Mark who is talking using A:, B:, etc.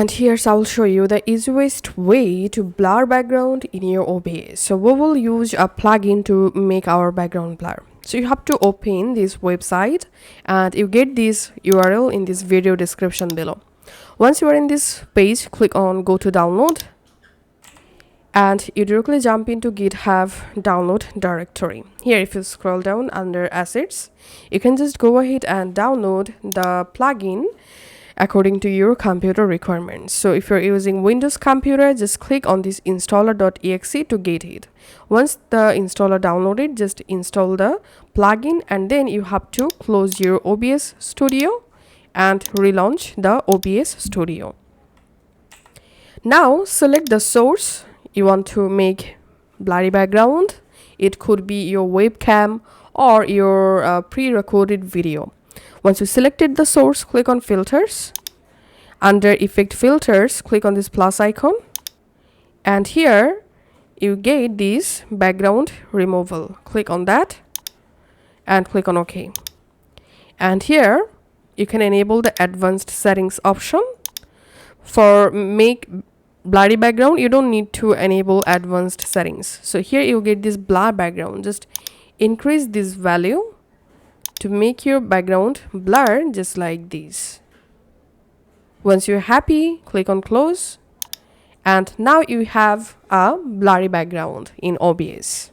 A: And here's I'll show you the easiest way to blur background in your OBS. So we will use a plugin to make our background blur. So you have to open this website and you get this URL in this video description below. Once you are in this page, click on go to download and you directly jump into GitHub download directory. Here if you scroll down under assets, you can just go ahead and download the plugin according to your computer requirements. So if you're using Windows computer, just click on this installer.exe to get it. Once the installer downloaded, just install the plugin and then you have to close your OBS Studio and relaunch the OBS Studio. Now select the source you want to make blurry background. It could be your webcam or your pre-recorded video. Once you selected the source, click on filters. Under effect filters, click on this plus icon and here you get this background removal. Click on that and click on OK. And here you can enable the advanced settings option. For make blurry background, you don't need to enable advanced settings. So here you get this blur background. Just increase this value to make your background blur just like this. Once you're happy, click on close and now you have a blurry background in OBS.